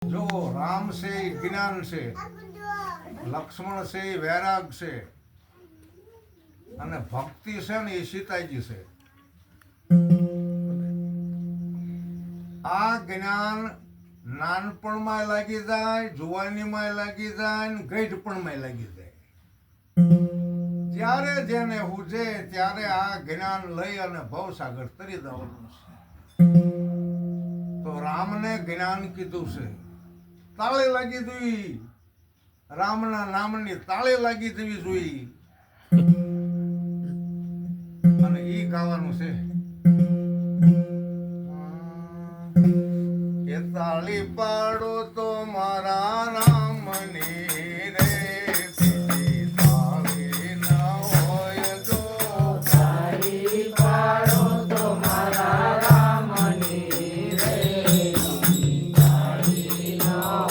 જો રામ છે એ જ્ઞાન છે, લક્ષ્મણ છે એ વૈરાગ છે, અને ભક્તિ છે ને એ સીતાજી છે. આ જ્ઞાન નાનપણમાં લાગી જાય, જુવાનીમાં લાગી જાય, ને ગઈઢપણમાં લાગી જાય. જ્યારે જેને હુજે ત્યારે આ જ્ઞાન લઈ અને ભવસાગર તરી દેવાનું છે. તો રામને જ્ઞાન કીધું છે, તાળે લાગી જોઈએ, રામના નામની તાળે લાગી જવી જોઈએ, અને ઈ ગાવાનું છે. એ તાળી પાડો તો મારા રામની રે, બીજી તાળી ન હોય તો. તાળી પાડો તો મારા રામની રે, બીજી તાળી ન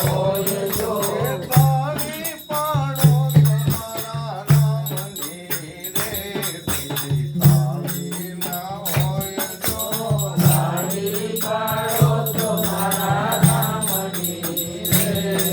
હોય જો. એ તાળી પાડો તો મારા રામની રે, બીજી તાળી ન હોય તો. તાળી પાડો તો મારા રામની રે,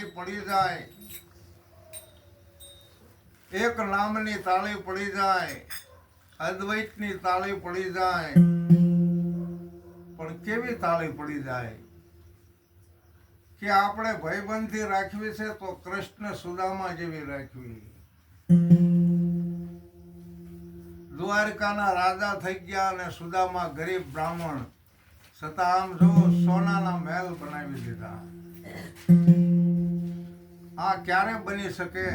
તાળી પડી જાય, એક નામની તાળી પડી જાય, અદ્વૈતની તાળી પડી જાય, પણ કેવી તાળી પડી જાય કે આપણે ભાઈબંધી રાખવી છે તો કૃષ્ણ સુદામા જેવી રાખવી. દ્વારકાના રાજા થઈ ગયા અને સુદામા ગરીબ બ્રાહ્મણ, છતાં આમ જો સોનાના મહેલ બનાવી દીધા. આ ક્યારે બની શકે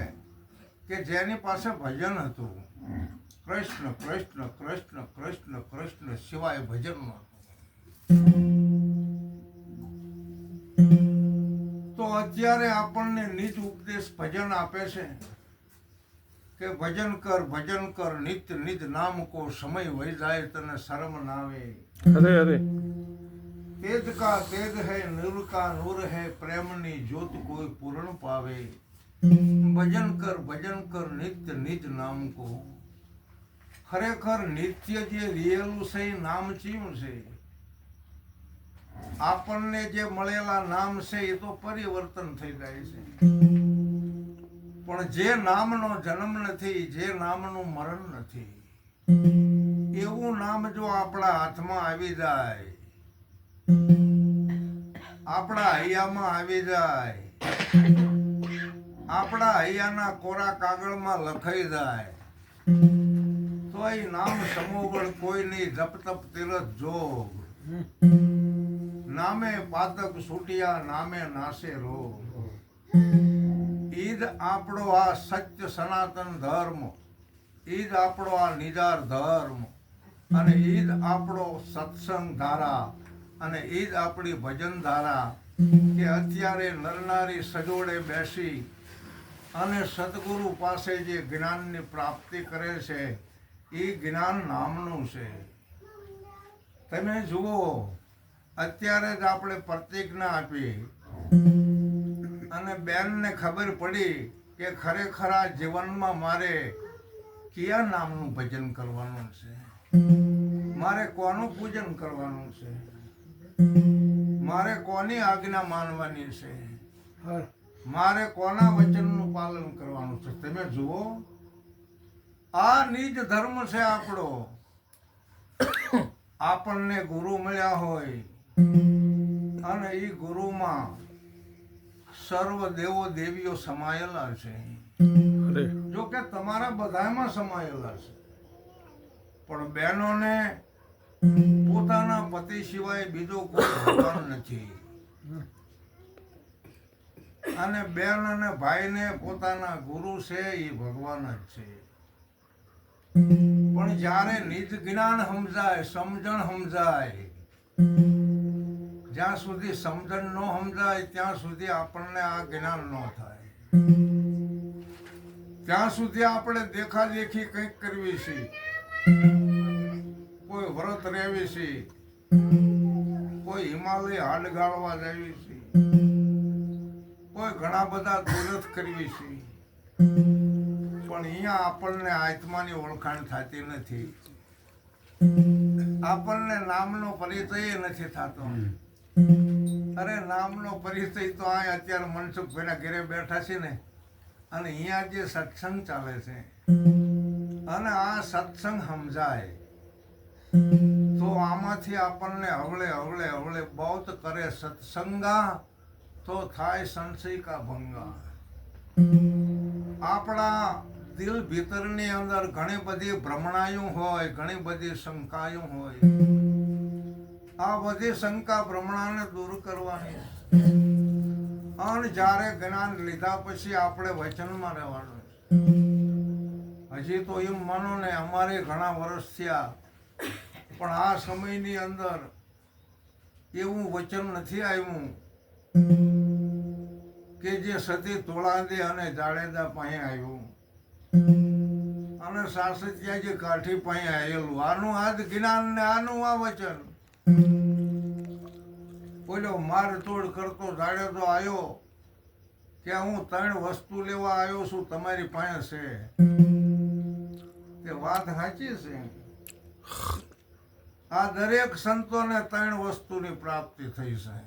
કે જેની પાસે ભજન હતું, કૃષ્ણ કૃષ્ણ કૃષ્ણ કૃષ્ણ કૃષ્ણ સિવાય ભજન નહોતું. તો અત્યારે આપણને નિજ ઉપદેશ ભજન આપે છે કે ભજન કર નિત્ય નિજ નામ કો, સમય વહી જાય તને શરમ ના આવે. અરે અરે તેજ કા તેજ હૈ, નૂર કા નૂર હૈ, પ્રેમની જ્યોત કોઈ પૂર્ણ પાવે. ભજન કર નિત્ય નિજ નામ કો. ખરેખર નિત્ય જે રિયેલું છે એ નામ ચીયું છે. આપણને જે મળેલા નામ છે એ તો પરિવર્તન થઈ જાય છે, પણ જે નામનો જન્મ નથી, જે નામનું મરણ નથી, એવું નામ જો આપણા હાથમાં આવી જાય, આપણા હૈયામાં આવી જાય, આપણા હૈયાના કોરા કાગળમાં લખાઈ જાય, તો એ નામ સમોગળ કોઈ નહીં. જપ તપ તીરથ જોગ, નામે પાતક છૂટ્યા, નામે નાશે રોગ. ઈદ આપણો આ સત્ય સનાતન ધર્મ, ઈદ આપણો આ નિજાર ધર્મ, અને ઈદ આપણો સત્સંગ ધારા, અને ઈદ આપણી ભજન ધારા. કે અત્યારે નરનારી સજોડે બેસી અને સદગુરુ પાસે જે જ્ઞાનની પ્રાપ્તિ કરે છે એ જ્ઞાન નામનું છે. તમે જુઓ, અત્યારે જ આપણે પ્રતિજ્ઞા આપી અને બેનને ખબર પડી કે ખરેખર આ જીવનમાં મારે કયા નામનું ભજન કરવાનું છે, મારે કોનું પૂજન કરવાનું છે, મારે કોની આજ્ઞા માનવાની છે, મારે કોના વચનનું પાલન કરવાનું છે. તમે જુઓ, આ નિજ ધર્મ છે આપણો. આપણને ગુરુ મળ્યા હોય અને એ ગુરુમાં સર્વ દેવો દેવીઓ સમાયેલા છે. જો કે તમારા બધામાં સમાયેલા છે, પણ બહેનોને પોતાના પતિ સિવાય બીજો કોઈ ભગવાન નથી, અને બેન અને ભાઈને પોતાના ગુરુ છે એ ભગવાન જ છે. પણ જ્યારે નિજ જ્ઞાન સમજાય, સમજણ સમજાય, જ્યાં સુધી સમજણ ન સમજાય ત્યાં સુધી આપણને આ જ્ઞાન ન થાય. ત્યાં સુધી આપણે દેખાદેખી કંઈક કરવી છે, કોઈ વ્રત રહેવી છે, કોઈ હિમાલય હાડ ગાળવા જવી છે, કોઈ ઘણા બધા તીર્થ કરવી છે, પણ અહીંયા આપણને આત્માની ઓળખાણ થતી નથી. આપણને નામનો પરિચય નથી થતો. અરે નામનો પરિચય તો આ અત્યારે મનસુખભાઈના ઘરે બેઠા છે ને, અને અહીંયા જે સત્સંગ ચાલે છે, અને આ સત્સંગ સમજાય તો આમાંથી આપણને હવળે હવળે હવળે બહુત કરે સત્સંગા, તો થાય સંશય કા ભંગા. આપણા દિલ ભીતરની અંદર ઘણી બધી ભ્રમણાયું હોય, ઘણી બધી શંકાયું હોય. આ બધી શંકા ભ્રમણાને દૂર કરવાની, અને જ્યારે જ્ઞાન લીધા પછી આપણે વચનમાં રહેવાનું. હજી તો એમ માનો ને અમારે ઘણા વર્ષ થયા, પણ આ સમયની અંદર એવું વચન નથી આવ્યું કે જે સતી તોળાદે અને જાડેજા પાસે આવ્યું અને સાસતિયા જે કાઠી પાસે આવેલું. આનું આ જ જ્ઞાન ને આનું આ વચન. બોલો માર તોડ કરતો જાડેજો આવ્યો કે હું 3 વસ્તુ લેવા આવ્યો છું, તમારી પાસે છે. તે વાત સાચી છે. આ દરેક સંતોને 3 વસ્તુની પ્રાપ્તિ થઈ છે,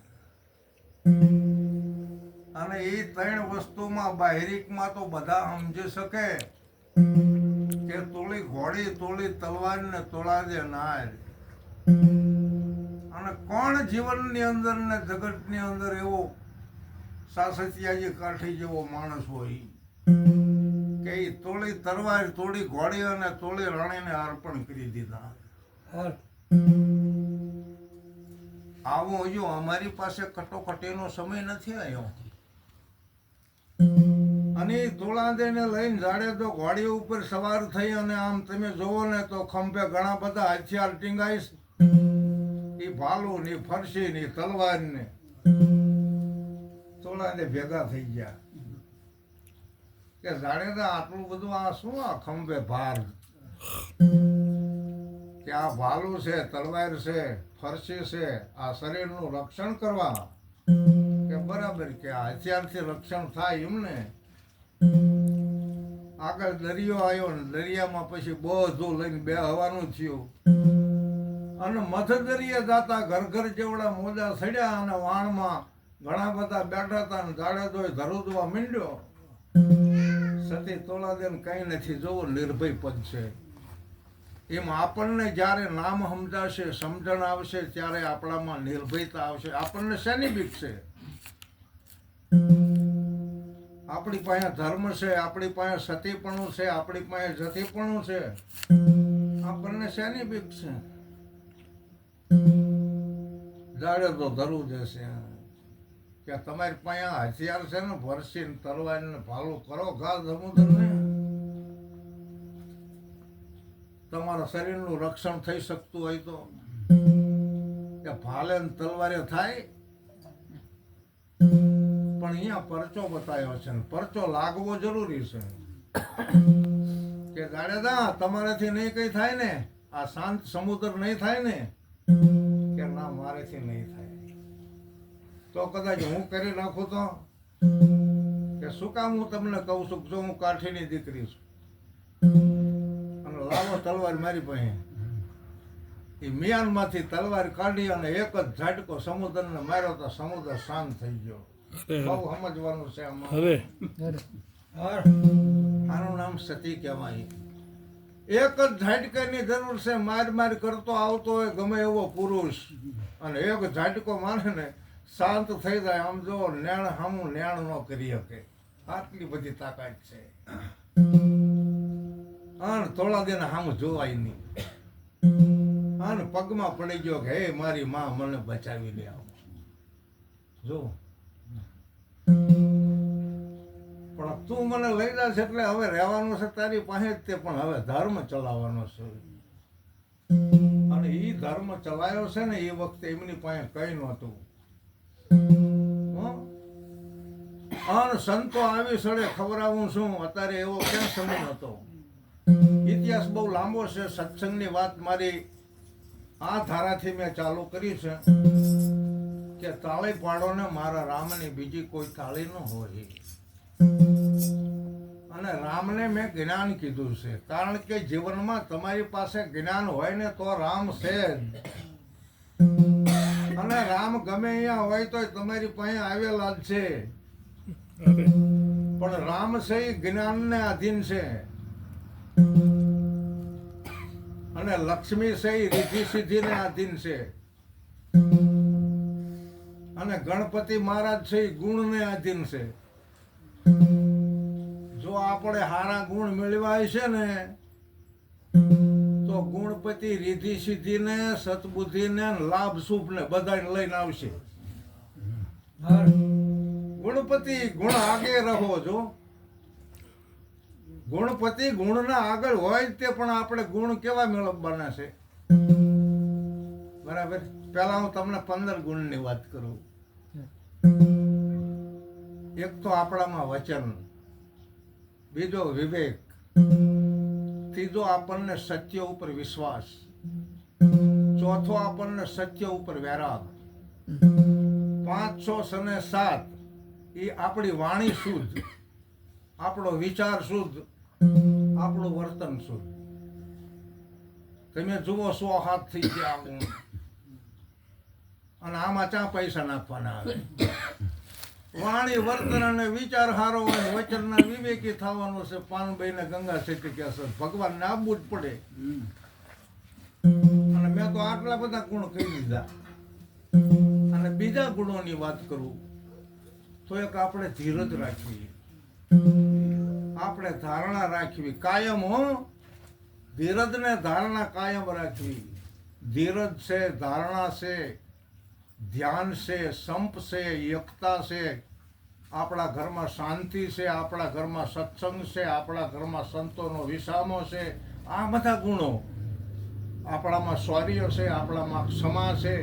અને અને એ ત્રણ વસ્તુમાં બાહેરિકમાં તો બધા સમજી શકે કે તોળી ઘોડી તોળી તલવાર ને તોળા દે નાર. અને કોણ જીવનની અંદર ને જગતની અંદર એવો સાસતિયાજી કાઠી જેવો માણસ હોય કે એ તોળી તલવાર તોડી ઘોડી અને તોળી રાણીને અર્પણ કરી દીધા. આવું હજુ અમારી પાસે કટોકટીનો સમય નથી આવ્યો. અને તોળાદેને લઈને જાડે તો ઘોડી ઉપર સવાર થઈ અને આમ તમે જોવો ને તો ખંભે ઘણા બધા હથિયાર ટીંગાઈશ, એ ભાલું ની ફરસી ની તલવાર ને તોળાદે ભેગા થઈ ગયા કે જાડેજા આટલું બધું આ શું આ ખંભે ભાર, કે આ ભાલું છે, તલવાર છે, ફરસી છે, આ શરીરનું રક્ષણ કરવા. કે બરાબર કે આ હથિયારથી રક્ષણ થાય એમને. આગળ દરિયો આવ્યો ને દરિયામાં પછી બધું લઈને બે હવાનું થયું અને મધ દરિયે જાતા ઘર ઘર જેવડા મોજા સડ્યા અને વાણમાં ઘણા બધા બેઠા હતા ને જાડે તો ધરુદવા માંડ્યો. સતી તોલાદેને કઈ નથી, જોવો નિર્ભય પદ છે. એમ આપણને જ્યારે નામ સમજાશે, સમજણ આવશે, ત્યારે આપણામાં નિર્ભયતા આવશે. આપણને શેની બીક છે? આપણી પાસે ધર્મ છે, આપણી પાસે સતીપણું છે, આપણી પાસે જતીપણું છે. આપણને શેની બીક છે? જાડે તો ધરવું જશે કે તમારી પાસે હથિયાર છે ને, ભરસી ને તલવાર ને ભાલું કરો ઘા સમુદ્ર ને, તમારા શરીરનું રક્ષણ થઈ શકતું હોય તો. કે ભાલે ને તલવારે થાય, પણ અહીંયા પરચો બતાવ્યો છે ને પરચો લાગવો જરૂરી છે. કે જાડેજા તમારાથી નહીં કઈ થાય ને, આ શાંત સમુદ્ર નહીં થાય ને, કે ના મારેથી નહીં થાય. તો કદાચ હું કરી નાખું તો કે શું કામ હું તમને કહું છું, જો હું કાઠીની દીકરી છું અને લાવો તલવાર મારી પાસે. એ મિયાનમાંથી તલવાર કાઢી અને એક જ ઝાટકો સમુદ્રને માર્યો તો સમુદ્ર શાંત થઈ ગયો. બહુ સમજવાનું છે આમાં. આનું નામ સતી કહેવાય. એક જ ઝાટકાની જરૂર છે. માર કરતો આવતો હોય ગમે એવો પુરુષ અને એક ઝાટકો મારે ને શાંત થઈ જાય. આમ જો નેણ હામું નેણ ન કરી શકે, આટલી બધી તાકાત છે. આને થોડા દિન હામું જોવાય નહીં. આને પગમાં પડી ગયો કે હે મારી માં મને બચાવી લે. જો પણ તું મને લઈ જાશ એટલે હવે રહેવાનું છે તારી પાસે જ તે, પણ હવે ધર્મ ચલાવવાનો છે. અને એ ધર્મ ચલાવ્યો છે ને એ વખતે એમની પાસે કઈ નહોતું. અને સંતો આવી સડે ખવડાવું છું, અત્યારે એવો ક્યાં સમય હતો. ઇતિહાસ બહુ લાંબો છે. સત્સંગની વાત મારી આ ધારાથી મેં ચાલુ કરી છે કે તાળી પાડો ને મારા રામની, બીજી કોઈ તાળી ન હોય. અને રામને મેં જ્ઞાન કીધું છે, કારણ કે જીવનમાં તમારી પાસે જ્ઞાન હોય ને તો રામ છે જ. અને રામ ગમે અહીંયા હોય તો તમારી પાસે આવેલા જ છે. પણ રામ છે એ જ્ઞાનને આધીન છે. અને લક્ષ્મી છે એ રીતિ સિદ્ધિને આધીન છે. અને ગણપતિ મહારાજ છે એ ગુણને આધીન છે. જો આપણે સારા ગુણ મેળવાય છે ને તો ગુણપતિ રીધિ સિદ્ધિ ને સતબુદ્ધિ ને લાભ શુભ ને બધાને લઈને આવશે. ગુણપતિ ગુણ આગે રહો. જો ગુણપતિ ગુણના આગળ હોય તે, પણ આપણે ગુણ કેવા મેળવવાના છે? બરાબર. પેલા હું તમને 15 ગુણની વાત કરું. એક તો આપણામાં વચન, બીજો વિવેક, ત્રીજો આપણને સત્ય ઉપર વિશ્વાસ, ચોથો આપણને સત્ય ઉપર વૈરાગ, 5, 6 અને 7 એ આપણી વાણી શુદ્ધ, આપણો વિચાર શુદ્ધ, આપણું વર્તન શુદ્ધ. તમે જુઓ 100 હાથ થઈ ગયા અને આમાં ચા પૈસા નાખવાના આવે. વાણી વર્તન અને વિચાર હારો હોય વચનના વિવેકી થવાનું છે. પાનભાઈને ગંગા શેઠી કહે છે ભગવાનને આપવું જ પડે. અને મેં તો આટલા બધા ગુણ કહી દીધા. અને બીજા ગુણોની વાત કરું તો એક આપણે ધીરજ રાખવી, આપણે ધારણા રાખવી કાયમ. હો, ધીરજ ને ધારણા કાયમ રાખવી. ધીરજ છે, ધારણા છે, ધ્યાન છે, સંપ છે, એકતા છે, આપણા ઘરમાં શાંતિ છે, આપણા ઘરમાં સત્સંગ છે, આપણા ઘરમાં સંતોનો વિસામો છે. આ બધા ગુણો આપણામાં શૌર્ય છે, આપણામાં ક્ષમા છે.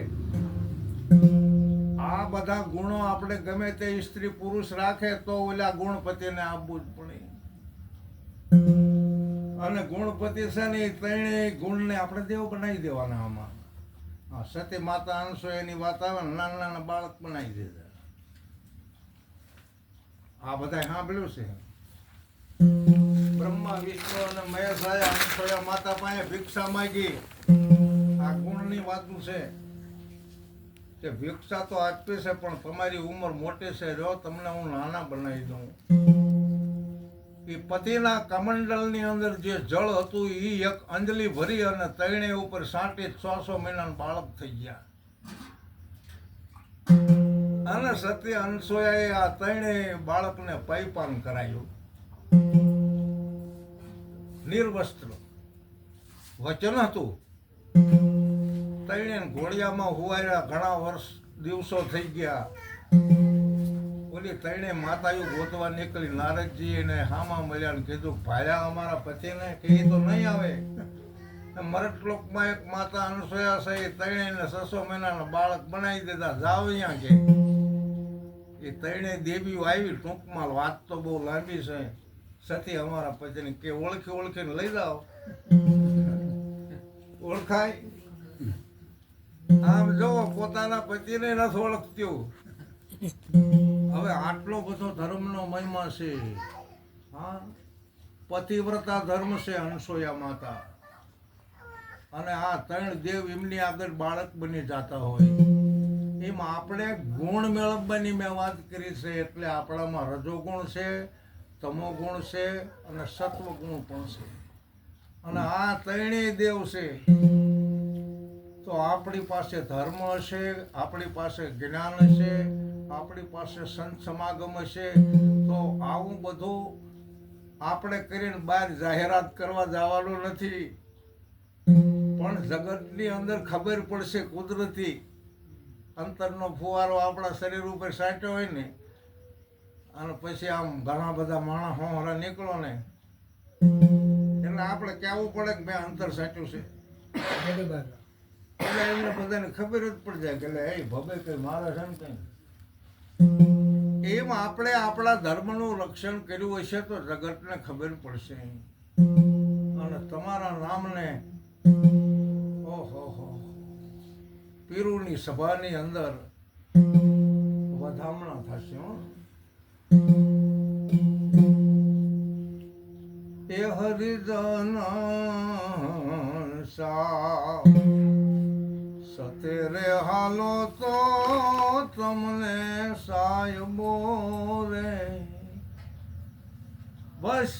આ બધા ગુણો આપણે ગમે તે સ્ત્રી પુરુષ રાખે તો ઓલા ગુણપતિને આપવું જ પડે. અને ગુણપતિ છે ને એ ત્રણેય ગુણને આપણે દેવ બનાવી દેવાના. આમાં સતી માતા અનસૂયાની વાત આવે ને નાના નાના બાળક બનાવી દીધા. આ બધા સાંભળ્યું છે. બ્રહ્મા વિષ્ણુ અને મહેશ આયા અનસૂયા માતા પાસે ભિક્ષા માંગી. આ ગુણની વાતું છે કે ભિક્ષા તો આપી છે પણ તમારી ઉંમર મોટી છે, જો તમને હું નાના બનાવી દઉં. એ પતિના કમંડલની અંદર જે જળ હતું એ એક અંજલિ ભરી અને તૈણે ઉપર સાંટી 600 મહિનાનું બાળક થઈ ગયા. અને સતી અનસૂયાએ આ તૈણે બાળકને પૈપાન કરાયું, નિર્વસ્ત્ર. વચન હતું. તૈણે ઘોડિયામાં હુવાયા. ઘણા વર્ષ દિવસો થઈ ગયા. ઓલી તૈણે માતાયું ગોતવા નીકળી. નારદજી એને હામા મળ્યા ને કીધું ભાયા અમારા પતિને કે એ તો નહીં આવે. મરટલોકમાં એક માતા અનસૂયા છે, તૈણે 600 મહિનાના બાળક બનાવી દીધા. જાવ અહીંયા કે એ તૈણે દેવીઓ આવી. ટૂંકમાં વાત તો બહુ લાંબી છે. સતી અમારા પતિને કે ઓળખીને લઈ જાઓ. ઓળખાય? આમ જોવો પોતાના પતિને નથી ઓળખતું. હવે આટલો બધો ધર્મનો મહિમા છે. હા, પતિવ્રતા ધર્મ છે અનસૂયા માતા. અને આ ત્રણ દેવ એમની આગળ બાળક બની જતા હોય. એમાં આપણે ગુણ મેળવવાની મેં વાત કરી છે. એટલે આપણામાં રજોગુણ છે, તમોગુણ છે અને સત્વગુણ પણ છે. અને આ ત્રણેય દેવ છે તો આપણી પાસે ધર્મ હશે, આપણી પાસે જ્ઞાન હશે, આપણી પાસે સંત સમાગમ હશે. તો આવું બધું આપણે કરીને બહાર જાહેરાત કરવા જવાનું નથી. પણ જગતની અંદર ખબર પડશે. કુદરતી અંતરનો ફુવારો આપણા શરીર ઉપર સાટ્યો હોય ને અને પછી આમ ઘણા બધા માણસ હોરા નીકળો ને એટલે આપણે કહેવું પડે કે મેં અંતર સાચ્યું છે. એટલે એમને બધાને ખબર જ પડી જાય કે એ ભવે કઈ મારા છે ને કઈ. એમ આપણે આપણા ધર્મનું રક્ષણ કર્યું હશે તો જગતને ખબર પડશે. અને તમારા નામને ઓહો પીરુની સભાની અંદર વધામણા થશે. એ હરિજન સા સતેરે હાલો તો તમને સાહેબો રે. બસ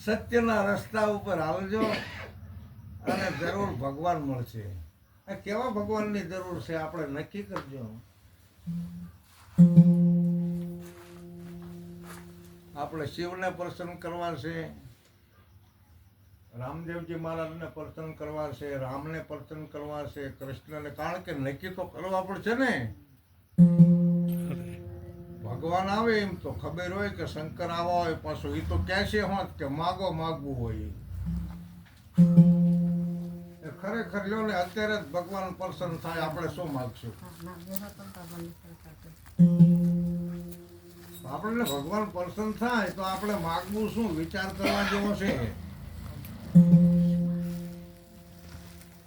સત્યના રસ્તા ઉપર હાલજો અને જરૂર ભગવાન મળશે. કેવા ભગવાનની જરૂર છે આપણે નક્કી કરજો. આપણે શિવને પ્રસન્ન કરવા છે, રામદેવજી મહારાજને પ્રસન્ન કરવા છે, રામને પ્રસન્ન કરવા છે, કૃષ્ણને. કારણ કે નક્કી તો કરવા પડશે ને. ભગવાન આવે એમ તો ખબર હોય કે શંકર આવા હોય પાછો એ તો કહેશે હોત કે માગવું હોય. ખરેખર લ્યો ને અત્યારે જ ભગવાન પ્રસન્ન થાય આપણે શું માગશું? આપણને ભગવાન પ્રસન્ન થાય તો આપણે માગવું શું? વિચાર કરવા જેવો છે.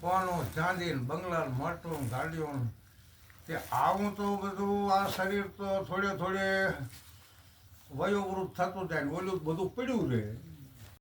કોનું ચાંદી બંગલા મોટું ગાડીઓ તે આવું તો બધું આ શરીર તો થોડે વયોવૃદ્ધ થતું જાય ને ઓલું બધું પડ્યું રહે.